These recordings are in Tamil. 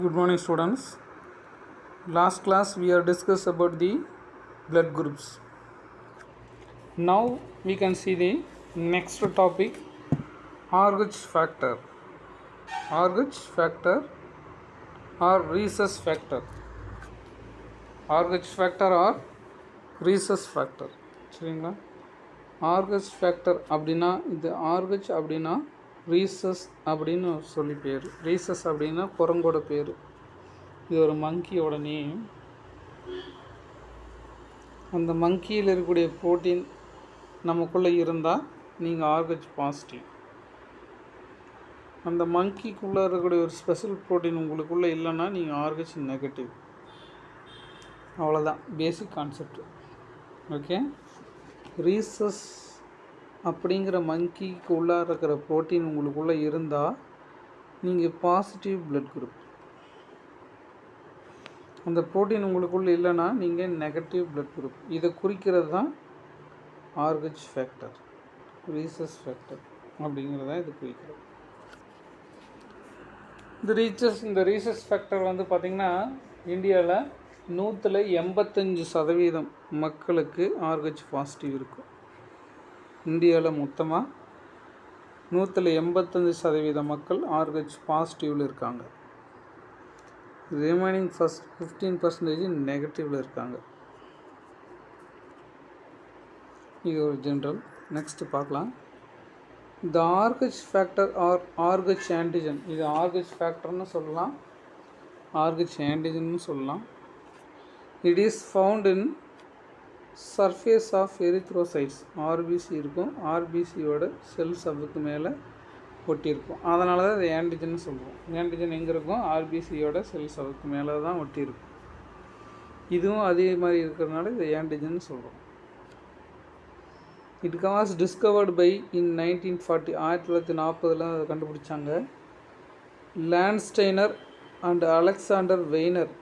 Good morning, students. Last class we are discussed about the blood groups. Now we can see the next topic, RH factor. RH factor or rhesus factor. RH factor or rhesus factor. சரிங்களா? RH factor அப்படின்னா இது RH அப்படின்னா ரீசஸ் அப்படின்னு சொல்லி பேர். ரீசஸ் அப்படின்னா குரங்கோட பேர். இது ஒரு மங்கியோட நேம். அந்த மங்கியில் இருக்கக்கூடிய ப்ரோட்டீன் நமக்குள்ளே இருந்தால் நீங்கள் RH பாசிட்டிவ். அந்த மங்கிக்குள்ளே இருக்கக்கூடிய ஒரு ஸ்பெஷல் ப்ரோட்டீன் உங்களுக்குள்ளே இல்லைன்னா நீங்கள் RH நெகட்டிவ். அவ்வளோதான் பேசிக் கான்செப்ட். ஓகே, ரீசஸ் அப்படிங்கிற மங்கிக்கு உள்ளார இருக்கிற ப்ரோட்டீன் உங்களுக்குள்ளே இருந்தால் நீங்கள் பாசிட்டிவ் பிளட் குரூப். அந்த ப்ரோட்டீன் உங்களுக்குள்ளே இல்லைன்னா நீங்கள் நெகட்டிவ் பிளட் குரூப். இதை குறிக்கிறது தான் RH ஃபேக்டர், ரீசஸ் ஃபேக்டர் அப்படிங்கிறத இது குறிக்கிறது. இந்த ரீசஸ் ஃபேக்டர் வந்து பார்த்திங்கன்னா இந்தியாவில் 185% மக்களுக்கு RH பாசிட்டிவ் இருக்கும். இந்தியாவில் மொத்தமாக 185% மக்கள் RH பாசிட்டிவில் இருக்காங்க. ரிமைனிங் 15% நெகட்டிவில் இருக்காங்க. இது ஒரு ஜென்ரல். நெக்ஸ்ட் பார்க்கலாம். இந்த RH factor or RH antigen, இது RH ஃபேக்டர்னு சொல்லலாம், RH ஆன்டிஜன்னு சொல்லலாம். It is found in surface of erythrocytes. RBC இருக்கும், RBCயோட செல்ஸ் அதுக்கு மேலே ஒட்டியிருக்கும். அதனால தான் இது ஆன்டிஜன் சொல்லுவோம். ஆன்டிஜன் எங்கே இருக்கும்? RBCயோட செல்ஸ் அதுக்கு மேலே தான் ஒட்டியிருக்கும். இதுவும் அதே மாதிரி இருக்கிறதுனால இது ஆன்டிஜன் சொல்கிறோம். It was discovered by in 1940. 1940 அதை கண்டுபிடிச்சாங்க. Landsteiner and Alexander Wiener.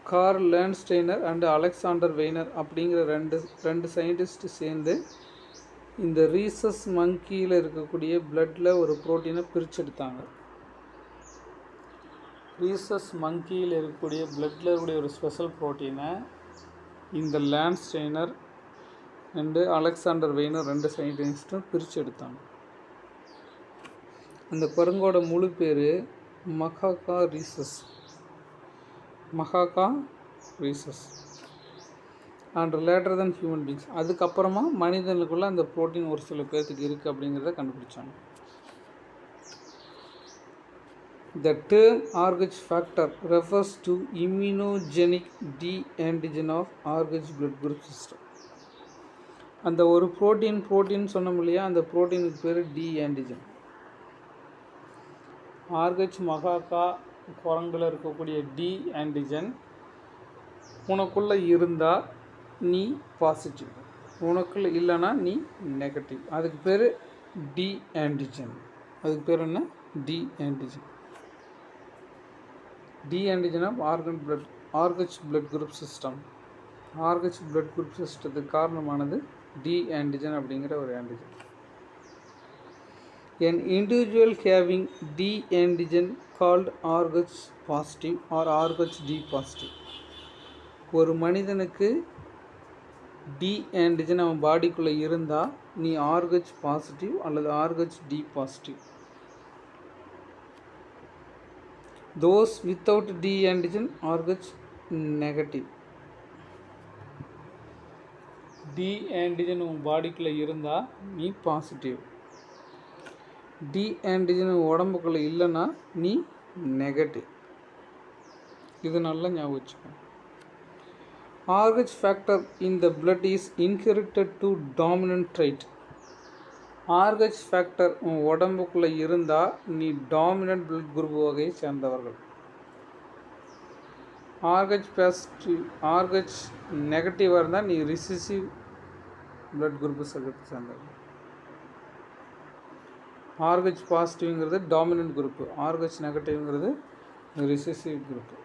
Karl Landsteiner and Alexander Wiener அப்படிங்கிற ரெண்டு சயின்டிஸ்ட்டு சேர்ந்து இந்த ரீசஸ் மங்கியில் இருக்கக்கூடிய பிளட்டில் ஒரு ப்ரோட்டீனை பிரிச்செடுத்தாங்க. ரீசஸ் மங்கியில் இருக்கக்கூடிய பிளட்டில் இருக்கக்கூடிய ஒரு ஸ்பெஷல் ப்ரோட்டீனை இந்த லேண்ட்ஸ்டெய்னர் அண்டு அலெக்சாண்டர் வெய்னர் ரெண்டு சயின்டிஸ்ட்டும் பிரித்து எடுத்தாங்க. அந்த குரங்கோட முழு பேர் Macaca rhesus. Macaca rhesus and later then human beings. அதுக்கப்புறமா மனிதனுக்குள்ளே அந்த ப்ரோட்டீன் ஒரு சில பேர்த்துக்கு இருக்குது அப்படிங்கிறத கண்டுபிடிச்சாங்க. The term RH factor refers to immunogenic D antigen of RH blood group system. அந்த ஒரு ப்ரோட்டீன் சொன்னோம் இல்லையா, அந்த ப்ரோட்டீனுக்கு பேர் டி ஆன்டிஜன். RH மகாகா குரங்கில் இருக்கக்கூடிய டி ஆன்டிஜன் உனக்குள்ளே இருந்தால் நீ பாசிட்டிவ், உனக்குள்ளே இல்லைன்னா நீ நெகட்டிவ். அதுக்கு பேர் டி ஆன்டிஜன். அதுக்கு பேர் என்ன? D antigen. D antigen of RH blood group system. RH blood group சிஸ்டத்துக்கு காரணமானது டி ஆன்டிஜன் அப்படிங்கிற ஒரு ஆன்டிஜன். An individual having D antigen called RH positive or RH D positive. ஒரு மனிதனுக்கு டி ஆன்டிஜன் அவன் பாடிக்குள்ளே இருந்தால் நீ RH பாசிட்டிவ் அல்லது RH D positive. Those without D antigen RH negative. D antigen உன் பாடிக்குள்ளே இருந்தால் நீ பாசிட்டிவ். டி ஆன்டிஜன் உடம்புக்குள்ளே இல்லைன்னா நீ நெகட்டிவ். இது நல்லா ஞாபகம் வச்சுக்கணும். RH factor in the blood is inherited to dominant trait. RH factor உன் உடம்புக்குள்ளே இருந்தால் நீ டாமினன்ட் பிளட் குரூப் வகையை சேர்ந்தவர்கள். RH பாசிட்டிவ் RH நெகட்டிவாக இருந்தால் நீ ரிசசிவ் பிளட் குரூப்பு சேர்ந்தவர்கள். RH பாசிட்டிவ்ங்கிறது டாமினன்ட் குரூப்பு, RH நெகட்டிவ்ங்கிறது ரிசசிவ் குரூப்பு.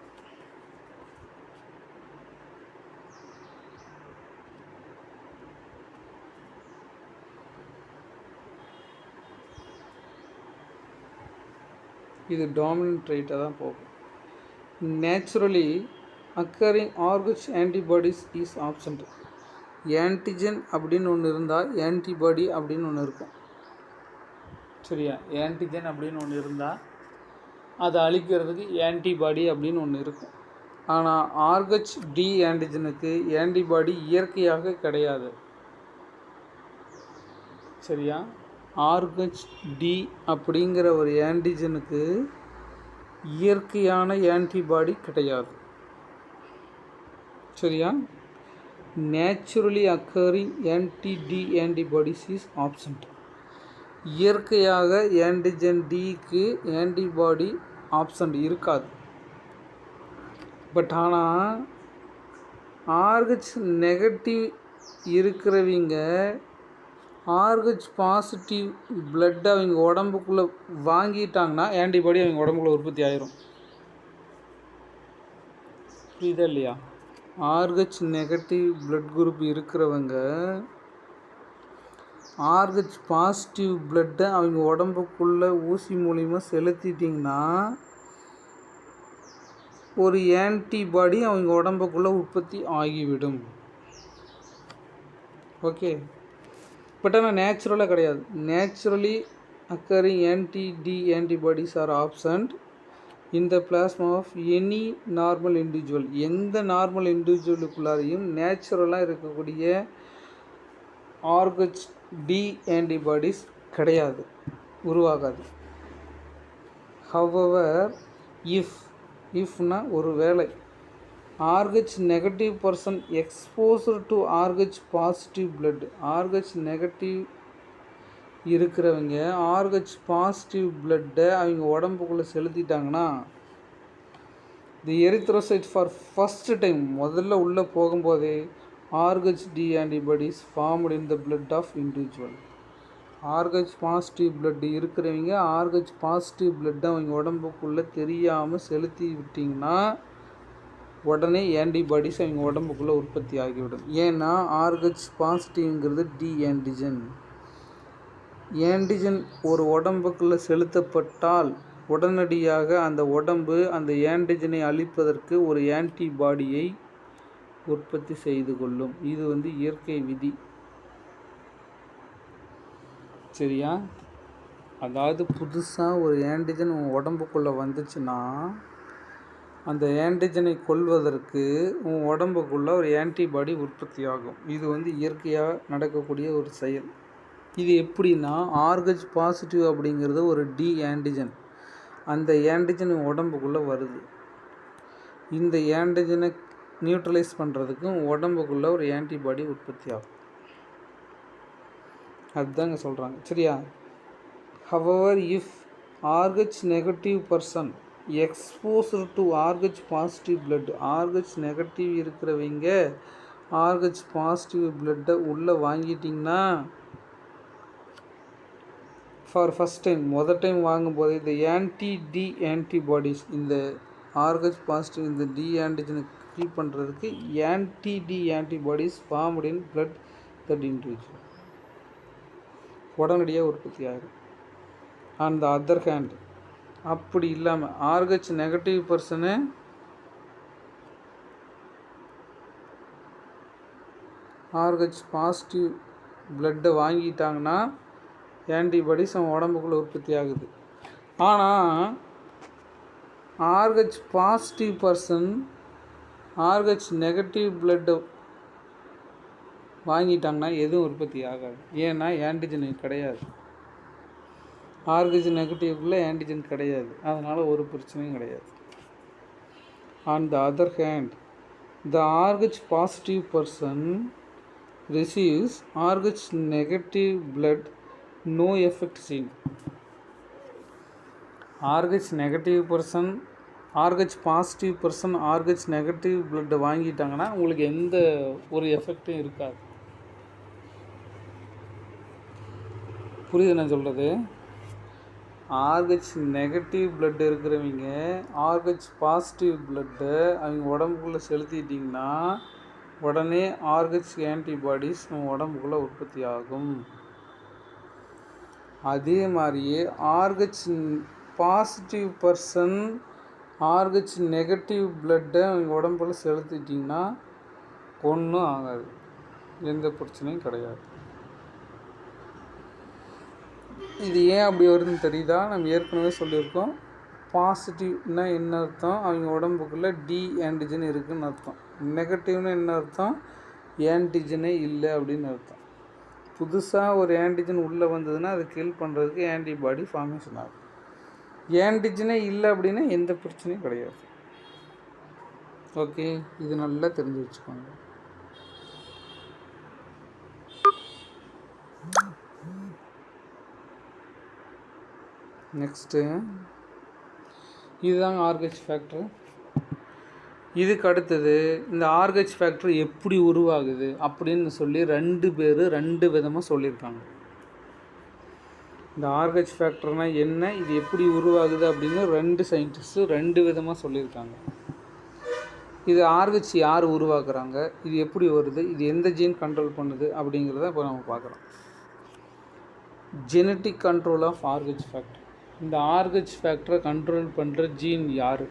இது டாமினன்ட் ட்ரைட்டாக தான் போகும். நேச்சுரலி அக்கரிங் ஆர்கச் ஆன்டிபாடிஸ் இஸ் ஆப்சண்ட். ஆன்டிஜன் அப்படின்னு ஒன்று இருந்தால் ஆன்டிபாடி அப்படின்னு ஒன்று இருக்கும். சரியா? ஆன்டிஜன் அப்படின்னு ஒன்று இருந்தால் அதை அழிக்கிறதுக்கு ஆன்டிபாடி அப்படின்னு ஒன்று இருக்கும். ஆனால் ஆர்கச் டி ஆன்டிஜனுக்கு ஆன்டிபாடி இயற்கையாக கிடையாது. சரியா? ஆர்கச் டி அப்படிங்கிற ஒரு ஆன்டிஜனுக்கு இயற்கையான ஆன்டிபாடி கிடையாது. சரியா? Naturally occurring anti D antibodies is absent. இயற்கையாக ஆன்டிஜன் டிக்கு ஆன்டிபாடி ஆப்சண்ட் இருக்காது. பட் ஆனால் ஆர்கச் நெகட்டிவ் இருக்கிறவங்க ஆர்கச் பாசிட்டிவ் பிளட்டை அவங்க உடம்புக்குள்ளே வாங்கிட்டாங்கன்னா ஆன்டிபாடி அவங்க உடம்புக்குள்ளே உற்பத்தி ஆயிரும். புரியுதா இல்லையா? ஆர்கச் நெகட்டிவ் பிளட் குரூப் இருக்கிறவங்க ஆர்கச் பாசிட்டிவ் பிளட்டை அவங்க உடம்புக்குள்ளே ஊசி மூலிமா செலுத்திட்டிங்கன்னா ஒரு ஆன்டிபாடி அவங்க உடம்புக்குள்ளே உற்பத்தி ஆகிவிடும். ஓகே. பட் ஆனால் நேச்சுரலாக கிடையாது. Naturally occurring anti D antibodies are absent in the plasma of any normal individual. எந்த நார்மல் இண்டிவிஜுவலுக்குள்ளாரையும் நேச்சுரலாக இருக்கக்கூடிய ஆர்கச் டி ஆன்டிபாடிஸ் கிடையாது, உருவாகாது. ஹவவர் இஃப்னா ஒரு வேளை ஆர்கச் negative person exposed to ஆர்கச் positive blood. ஆர்கச் negative இருக்கிறவங்க ஆர்கச் பாசிட்டிவ் பிளட்டை அவங்க உடம்புக்குள்ளே செலுத்திட்டாங்கன்னா தி எரித்ரோசைட் ஃபார் ஃபஸ்ட்டு டைம் முதல்ல உள்ளே போகும்போதே ஆர்கச் D antibodies formed in the blood of individual. ஆர்கச் positive blood இருக்கிறவங்க ஆர்கச் பாசிட்டிவ் பிளட்டை அவங்க உடம்புக்குள்ளே தெரியாமல் செலுத்தி விட்டிங்கன்னா உடனே ஆன்டிபாடிஸ் அவங்க உடம்புக்குள்ளே உற்பத்தி ஆகிவிடும். ஏன்னா ஆர்கச் பாசிட்டிவ்ங்கிறது டி ஆன்டிஜன். ஆன்டிஜன் ஒரு உடம்புக்குள்ளே செலுத்தப்பட்டால் உடனடியாக அந்த உடம்பு அந்த ஆன்டிஜனை அழிப்பதற்கு ஒரு ஆன்டிபாடியை உற்பத்தி செய்து கொள்ளும். இது இயற்கை விதி. சரியா? அதாவது புதுசாக ஒரு ஆன்டிஜன் உன் உடம்புக்குள்ளே வந்துச்சுன்னா அந்த ஆன்டிஜனை கொல்வதற்கு உன் உடம்புக்குள்ளே ஒரு ஆன்டிபாடி உற்பத்தி ஆகும். இது இயற்கையாக நடக்கக்கூடிய ஒரு செயல். இது எப்படின்னா ஆர்கச் பாசிட்டிவ் அப்படிங்கிறது ஒரு டி ஆன்டிஜன். அந்த ஆன்டிஜன் உடம்புக்குள்ளே வருது. இந்த ஆன்டிஜனை நியூட்ரலைஸ் பண்ணுறதுக்கு உடம்புக்குள்ளே ஒரு ஆன்டிபாடி உற்பத்தி ஆகும். அதுதாங்க சொல்கிறாங்க. சரியா? However if ஆர்கச் negative person exposed to ஆர்கச் positive blood. ஆர்கச் negative இருக்கிறவங்க ஆர்கச் பாசிட்டிவ் பிளட்டை உள்ளே வாங்கிட்டிங்கன்னா ஃபார் ஃபஸ்ட் டைம் முதல் டைம் வாங்கும்போது இந்த ஆன்டி-டி ஆன்டிபாடிஸ் இந்த ஆர்கச் பாசிட்டிவ் இந்த டி ஆன்டிஜனை கில் பண்ணுறதுக்கு anti-D antibodies formed in blood that individual உடனடியாக உற்பத்தி ஆகிடும். ஆன் த அதர் ஹேண்ட் அப்படி இல்லாமல் ஆர்கச் நெகட்டிவ் பர்சனு ஆர்கச் பாசிட்டிவ் பிளட்டை வாங்கிட்டாங்கன்னா ஆன்டிபாடிஸ் அவன் உடம்புக்குள்ளே உற்பத்தி ஆகுது. ஆனால் ஆர்கச் பாசிட்டிவ் பர்சன் ஆர்கச் நெகட்டிவ் பிளட்டை வாங்கிட்டாங்கன்னா எதுவும் உற்பத்தி ஆகாது. ஏன்னா ஆன்டிஜன் கிடையாது. ஆர்கச் நெகட்டிவ்க்குள்ளே ஆன்டிஜன் கிடையாது. அதனால் ஒரு பிரச்சனையும் கிடையாது. On the other hand the R H positive person receives R H negative blood no effect seen. R H negative person R H positive person R H negative பிளட்டை வாங்கிட்டாங்கன்னா உங்களுக்கு எந்த ஒரு எஃபெக்டும் இருக்காது. புரியுது நான் சொல்கிறது? ஆர்கச் நெகட்டிவ் பிளட் இருக்கிறவங்க ஆர்கச் பாசிட்டிவ் பிளட்டை அவங்க உடம்புக்குள்ளே செலுத்திட்டிங்கன்னா உடனே ஆர்கச் ஆன்டிபாடிஸ் நம்ம உடம்புக்குள்ளே உற்பத்தி ஆகும். அதே மாதிரியே ஆர்கச் பாசிட்டிவ் பர்சன் RH நெகட்டிவ் பிளட்டை அவங்க உடம்புல செலுத்திட்டிங்கன்னா ஒன்றும் ஆகாது, எந்த பிரச்சனையும் கிடையாது. இது ஏன் அப்படி வருதுன்னு தெரியுதா? நம்ம ஏற்கனவே சொல்லியிருக்கோம். பாசிட்டிவ்னா என்ன அர்த்தம்? அவங்க உடம்புக்குள்ளே டி ஆன்டிஜன் இருக்குதுன்னு அர்த்தம். நெகட்டிவ்னு என்ன அர்த்தம்? ஆன்டிஜனே இல்லை அப்படின்னு அர்த்தம். புதுசாக ஒரு ஆன்டிஜன் உள்ளே வந்ததுன்னா அதை கில் பண்ணுறதுக்கு ஆன்டிபாடி ஃபார்மேஷன் ஆகும். ஆன்டிஜனே இல்லை அப்படின்னா எந்த பிரச்சனையும் கிடையாது. ஓகே, இது நல்லா தெரிஞ்சு வச்சுக்கோங்க. நெக்ஸ்ட்டு இதுதாங்க RH ஃபேக்டர். இதுக்கு அடுத்தது இந்த RH ஃபேக்டர் எப்படி உருவாகுது அப்படின்னு சொல்லி 2 பேர் 2 விதமாக சொல்லியிருக்காங்க. இந்த RH ஃபேக்டர்னால் என்ன, இது எப்படி உருவாகுது அப்படின்னு 2 சயின்டிஸ்ட்டு 2 விதமாக சொல்லியிருக்காங்க. இது RH யார் உருவாக்குறாங்க, இது எப்படி வருது, இது எந்த ஜீன் கண்ட்ரோல் பண்ணுது அப்படிங்கிறத இப்போ நம்ம பார்க்குறோம். Genetic control of RH factor. இந்த RH ஃபேக்டரை கண்ட்ரோல் பண்ணுற ஜீன் யார்,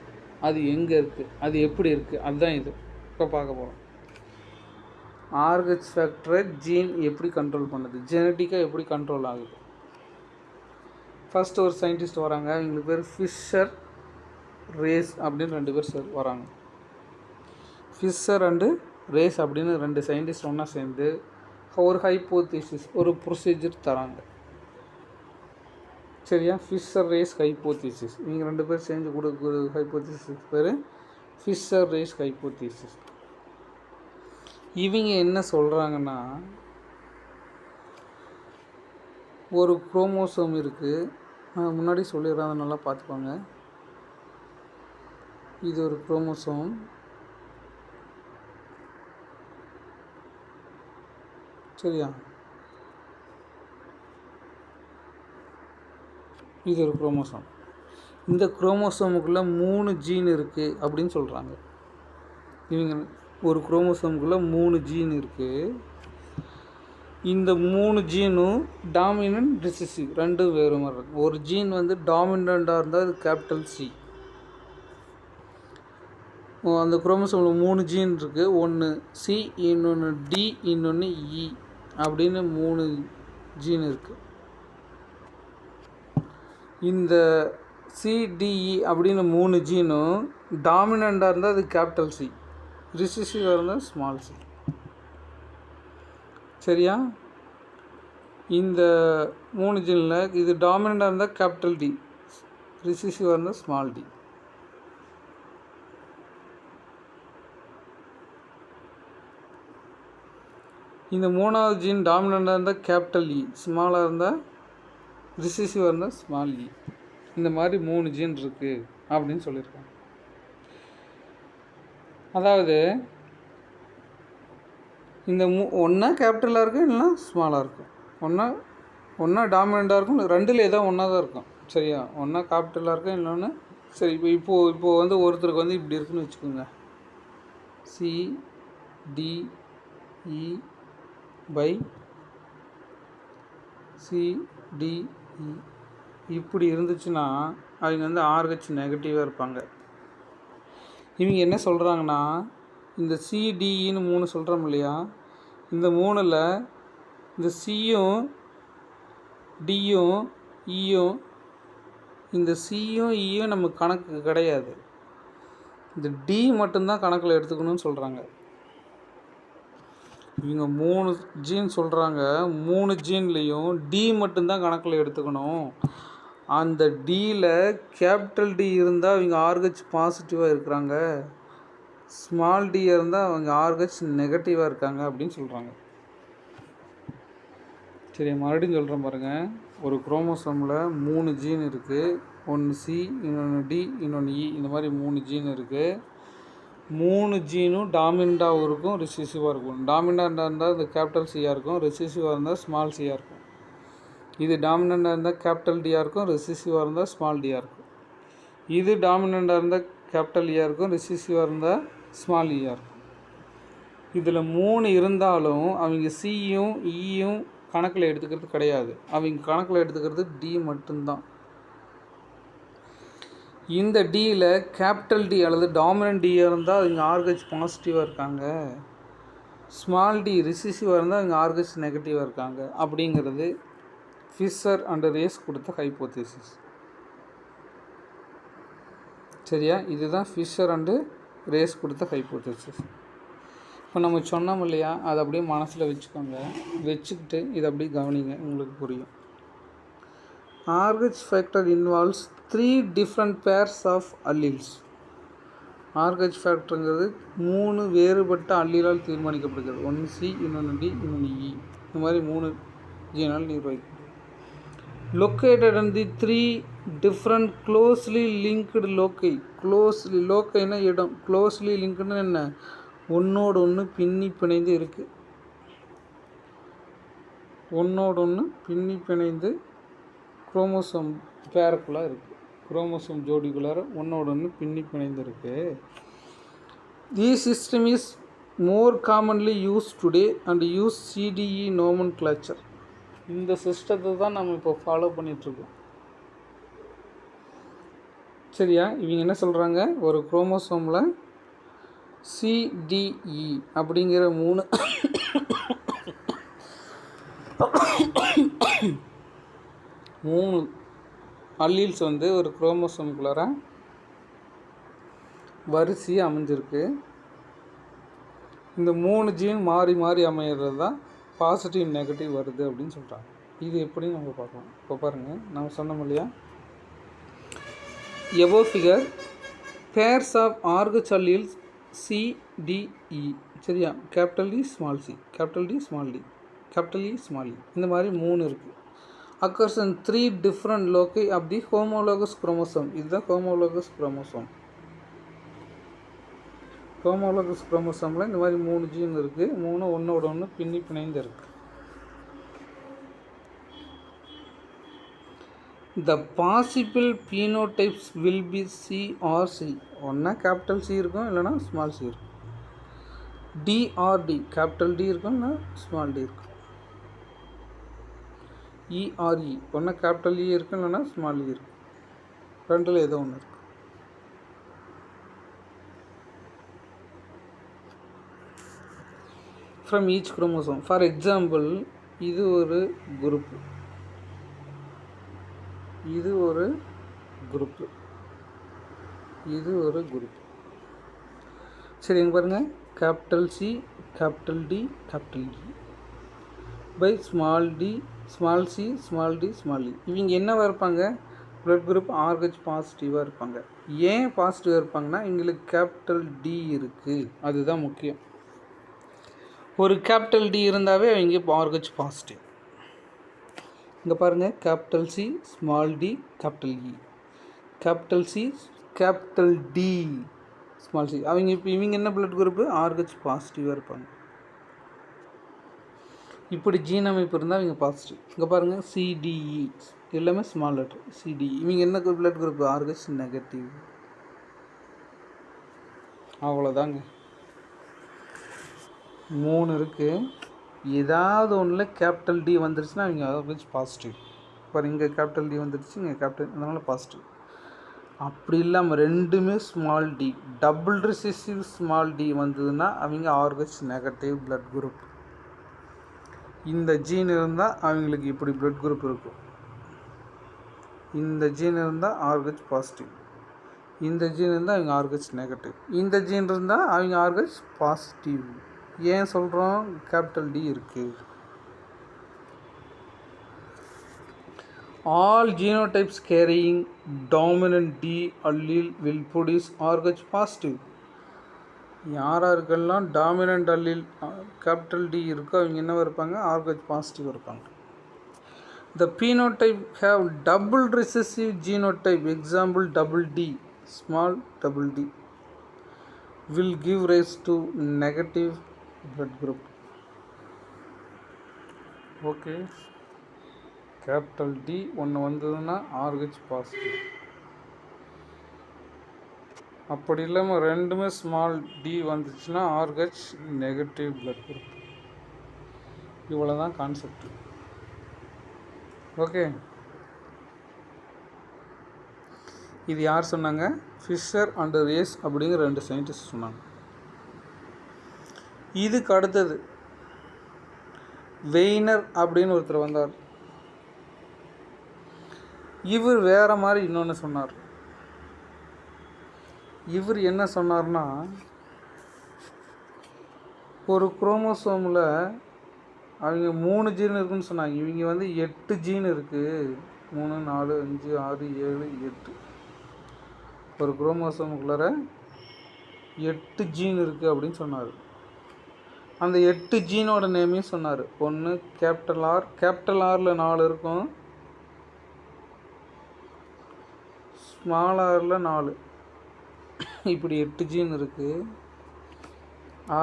அது எங்கே இருக்குது, அது எப்படி இருக்குது, அதுதான் இது இப்போ பார்க்க போகிறோம். RH ஃபேக்டரை ஜீன் எப்படி கண்ட்ரோல் பண்ணுது, ஜெனட்டிக்காக எப்படி கண்ட்ரோல் ஆகுது. ஃபஸ்ட்டு ஒரு சயின்டிஸ்ட் வராங்க, இவங்களுக்கு பேர் ஃபிஷர் ரேஸ் அப்படின்னு 2 பேர் வராங்க. ஃபிஷர் அண்டு ரேஸ் அப்படின்னு 2 சயின்டிஸ்ட் ஒன்றா சேர்ந்து ஒரு ஹைப்போதீசிஸ், ஒரு ப்ரொசீஜர் தராங்க. சரியா? Fisher Race hypothesis. இவங்க 2 பேர் சேர்ந்து கொடுக்குற ஹைப்போதீசிஸ் பேர் ஃபிஷர் ரேஸ் ஹைப்போதீசிஸ். இவங்க என்ன சொல்கிறாங்கன்னா, ஒரு குரோமோசோம் இருக்குது, நான் முன்னாடி சொல்லிடுறேன், அதை நல்லா பார்த்துக்கோங்க. இது ஒரு குரோமோசோம். சரியா? இது ஒரு குரோமோசோம். இந்த குரோமோசோமுக்குள்ளே 3 ஜீன் இருக்குது அப்படின்னு சொல்கிறாங்க. இவங்க ஒரு குரோமோசோமுக்குள்ளே 3 ஜீன் இருக்குது. இந்த 3 ஜீனும் டாமினன்ட் ரிசெசிவ் 2 வேறு மாதிரி இருக்கும். ஒரு ஜீன் வந்து டாமினண்ட்டாக இருந்தால் அது கேபிட்டல் C. அந்த குரோமோசோமில் 3 ஜீன் இருக்குது. ஒன்று C, இன்னொன்று D, இன்னொன்று E அப்படின்னு 3 ஜீன் இருக்குது. இந்த CDE அப்படின்னு 3 ஜீனும் டாமினண்ட்டாக இருந்தால் அது கேபிட்டல் C, ரிசெசிவாக இருந்தால் ஸ்மால் c. சரியா? இந்த 3 ஜீனில் இது டாமினண்ட்டாக இருந்தால் கேபிட்டல் D, ரிசெசிவாக இருந்தால் ஸ்மால் d. இந்த 3வது ஜீன் டாமினண்ட்டாக இருந்தால் கேபிட்டல் E, ஸ்மாலாக இருந்தால் ரிசெசிவாக இருந்தால் ஸ்மால் e. இந்த மாதிரி 3 ஜீன் இருக்குது அப்படின்னு சொல்லியிருக்காங்க. அதாவது இந்த ஒன்றா கேபிட்டலாக இருக்கும், இல்லைனா ஸ்மாலாக இருக்கும். ஒன்றா டாமினண்ட்டாக இருக்கும், 2ல் ஏதோ ஒன்றா தான் இருக்கும். சரியா? ஒன்றா கேபிட்டலாக இருக்கும், இன்னொன்று சரி. இப்போ வந்து ஒருத்தருக்கு வந்து இப்படி இருக்குன்னு வச்சுக்கோங்க. CDE/CDE இப்படி இருந்துச்சுன்னா அவங்க வந்து RH நெகட்டிவாக இருப்பாங்க. இவங்க என்ன சொல்கிறாங்கன்னா, இந்த CDEன்னு 3 சொல்கிறோம் இல்லையா, இந்த 3ல் இந்த Cயும் Dயும் Eயும், இந்த Cயும் Eயும் நமக்கு கணக்கு கிடையாது. இந்த D மட்டும்தான் கணக்கில் எடுத்துக்கணும்னு சொல்கிறாங்க. இவங்க 3 ஜீன் சொல்கிறாங்க. 3 ஜீன்லேயும் D மட்டும்தான் கணக்கில் எடுத்துக்கணும். அந்த Dயில் கேபிட்டல் D இருந்தால் அவங்க RH பாசிட்டிவாக இருக்கிறாங்க, ஸ்மால் D இருந்தால் அவங்க RH நெகட்டிவாக இருக்காங்க அப்படின்னு சொல்கிறாங்க. சரி, மறுபடியும் சொல்கிறேன் பாருங்கள். ஒரு குரோமோசோமில் 3 ஜீன் இருக்குது. ஒன்று C, இன்னொன்று D, இன்னொன்று E. இந்த மாதிரி 3 ஜீன் இருக்குது. 3 ஜீனும் டாமினண்ட்டாகவும் இருக்கும், ரிசெசிவாக இருக்கும். டாமினண்ட்டாக இருந்தால் இந்த கேபிட்டல் C-யாக இருக்கும், ரிசெசிவாக இருந்தால் ஸ்மால் c-யாக இருக்கும். இது டாமினண்ட்டாக இருந்தால் கேபிட்டல் D-யாக இருக்கும், ரிசெசிவாக இருந்தால் ஸ்மால் d-யாக இருக்கும். இது டாமினண்ட்டாக இருந்தால் கேபிட்டல் E-யாக இருக்கும், ரிசெசிவாக இருந்தால் ஸ்மால் e-யாக இருக்கும். இதில் 3 இருந்தாலும் அவங்க Cயும் Eயும் கணக்கில் எடுத்துக்கிறது கிடையாது. அவங்க கணக்கில் எடுத்துக்கிறது D மட்டும்தான். இந்த டியில் கேபிட்டல் டி அல்லது டாமினன்ட் டியாக இருந்தால் இங்கே ஆர்ஹெச் பாசிட்டிவாக இருக்காங்க, ஸ்மால் டி ரிசிசிவாக இருந்தால் இங்கே ஆர்ஹெச் நெகட்டிவாக இருக்காங்க அப்படிங்கிறது ஃபிஷர் அண்ட் ரேஸ் கொடுத்த ஹைப்போதீசிஸ். சரியா? இதுதான் ஃபிஷர் அண்டு ரேஸ் கொடுத்த ஹைப்போதீசிஸ். இப்போ நம்ம சொன்னோம் இல்லையா, அதை அப்படியே மனசில் வச்சுக்கோங்க. வச்சுக்கிட்டு இதை அப்படியே கவனிங்க, உங்களுக்கு புரியும். RH factor involves 3 different pairs of alleles. RH ஃபேக்டருங்கிறது 3 வேறுபட்ட அல்லீலால் தீர்மானிக்கப்படுகிறது. ஒன்று சி, இன்னொன்று டி, இன்னொன்று இ. இந்த மாதிரி 3 ஜீனால் நிர்வகிக்கப்படுது. Located in the 3 different closely linked loci. Closely லோக்கைனா இடம், க்ளோஸ்லி லிங்க்டுன்னு என்ன, ஒன்றோடு ஒன்று பின்னி பிணைந்து இருக்குது. ஒன்றோடு ஒன்று பின்னி பிணைந்து குரோமோசோம் பேருக்குள்ளாக இருக்குது. குரோமோசோம் ஜோடிக்குள்ளார ஒன்றோடு ஒன்று பின்னி பிணைந்து இருக்குது. The system is more commonly use today and use CDE nomenclature. இந்த சிஸ்டத்தை தான் நம்ம இப்போ ஃபாலோ பண்ணிகிட்ருக்கோம். சரியா? இவங்க என்ன சொல்கிறாங்க, ஒரு குரோமோசோமில் சிடிஇ அப்படிங்கிற 3 அல்லீல்ஸ் வந்து ஒரு குரோமோசோமுக்குள்ளார வரிசையாக அமைஞ்சிருக்கு. இந்த 3 ஜீன் மாறி மாறி அமையிறது தான் பாசிட்டிவ் நெகட்டிவ் வருது அப்படின்னு சொல்கிறாங்க. இது எப்படி நம்ம பார்க்கலாம். இப்போ பாருங்கள், நம்ம சொன்னோம் இல்லையா, above figure pairs of R H alleles CDE. சரியா? Capital D small C, capital D small D, capital E small E, இந்த மாதிரி 3 இருக்குது. occurs in 3 different loci of the homologous chromosome. இதுதான் homologous chromosome. homologous chromosomeல இந்த மாதிரி 3 ஜீன் இருக்குது. 3 ஒன்றோட ஒன்று பின்னி பிணைந்து இருக்குது. The possible phenotypes will be C or C. ஒன்றா கேபிட்டல் சி இருக்கும், இல்லைனா ஸ்மால் சி இருக்கும். D or D, capital D இருக்கும், இல்லைனா ஸ்மால் டி இருக்கும். இஆர்இ, ஒன்றா கேபிட்டல் இ இருக்கும், இல்லைனா ஸ்மால் இ இருக்கும். ரெண்டில் ஏதோ ஒன்று இருக்கும். From each chromosome. For example, இது ஒரு குரூப்பு, இது ஒரு குரூப்பு, இது ஒரு குரூப். சரி, இங்கே பாருங்கள், capital C, capital D, capital E by small D, small C, small D, small E. இவங்க என்னவாக இருப்பாங்க, பிளட் குரூப் ஆர்ஹெச் பாசிட்டிவாக இருப்பாங்க. ஏன் பாசிட்டிவாக இருப்பாங்கன்னா, இவங்களுக்கு கேபிட்டல் டி இருக்குது, அதுதான் முக்கியம். ஒரு கேபிட்டல் டி இருந்தாவே அவங்க ஆர்ஹெச் பாசிட்டிவ். இங்கே பாருங்கள், capital C, small D, capital E, capital C, capital D, small c. அவங்க இப்போ இவங்க என்ன பிளட் குரூப்பு, ஆர்ஹெச் பாசிட்டிவாக இருப்பாங்க. இப்படி ஜீன் அமைப்பு இருந்தால் இவங்க பாசிட்டிவ். இங்கே பாருங்கள், சிடிஇ எல்லாமே ஸ்மால் லெட்டர், சிடிஇ. இவங்க என்ன பிளட் குரூப், ஆர்ஹெச் நெகட்டிவ். அவ்வளோதாங்க. 3 இருக்குது. ஏதாவது ஒன்றில் கேபிட்டல் டி வந்துருச்சுன்னா அவங்க ஆர்ஹெச் பாசிட்டிவ். இப்போ இங்கே கேபிட்டல் டி வந்துருச்சு, இங்கே கேபிட்டல், அதனால் பாசிட்டிவ். அப்படி இல்லாமல் ரெண்டுமே small d, double recessive small d வந்ததுன்னா அவங்க ஆர்ஹெச் நெகட்டிவ் பிளட் குரூப். இந்த ஜீன் இருந்தால் அவங்களுக்கு இப்படி பிளட் குரூப் இருக்கும். இந்த ஜீன் இருந்தால் ஆர்ஹெச் பாசிட்டிவ், இந்த ஜீன் இருந்தால் அவங்க ஆர்ஹெச் நெகட்டிவ், இந்த ஜீன் இருந்தால் அவங்க ஆர்ஹெச் பாசிட்டிவ். ஏன் சொல்கிறோம், கேபிட்டல் டி இருக்குது. All genotypes carrying dominant D allele will produce R H positive. யாராருக்கெல்லாம் டாமினன்ட் அல்லீல் கேபிட்டல் டி இருக்கோ அவங்க என்னவாக இருப்பாங்க, ஆர்ஹெச் பாசிட்டிவ் இருப்பாங்க. The phenotype have double recessive genotype, example double D, small double D, will give rise to negative blood group. Okay, capital D ஒன்று வந்ததுன்னா ஆர்ஹெச் பாசிட்டிவ். அப்படி இல்லாமல் ரெண்டுமே ஸ்மால் டி வந்துச்சுன்னா ஆர்ஹெச் நெகட்டிவ் பிளட் குரூப். இவ்வளோ தான் கான்செப்ட். ஓகே, இது யார் சொன்னாங்க? ஃபிஷர் அண்ட் ரேஸ் அப்படிங்கிற 2 சயின்டிஸ்ட் சொன்னாங்க. இதுக்கு அடுத்தது வெய்னர் அப்படின்னு ஒருத்தர் வந்தார். இவர் வேறு மாதிரி இன்னொன்று சொன்னார். இவர் என்ன சொன்னார்னா, ஒரு குரோமோசோமில் அவங்க 3 ஜீன் இருக்குதுன்னு சொன்னாங்க. இவங்க வந்து 8 ஜீன் இருக்குது. 3, 4, 5, 6, 7, 8. ஒரு குரோமோசோமுக்குள்ளார 8 ஜீன் இருக்குது அப்படின்னு சொன்னார். அந்த 8 ஜீனோட நேமையும் சொன்னார். ஒன்று கேபிட்டல் ஆர், கேபிட்டல் ஆரில் 4 இருக்கும், ஸ்மால் ஆரில் 4, இப்படி 8 ஜீன் இருக்குது.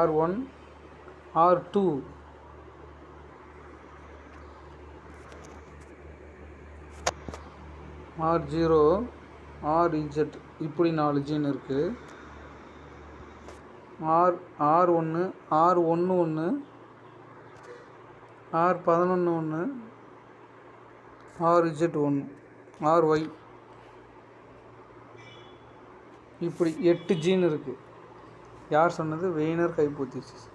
R1, R2, R0, RZ, இப்படி 4 ஜீன் இருக்குது. R1, R11, R11, RZ1, RY, இப்படி 8 ஜீன் இருக்குது. யார் சொன்னது? Weiner hypothesis.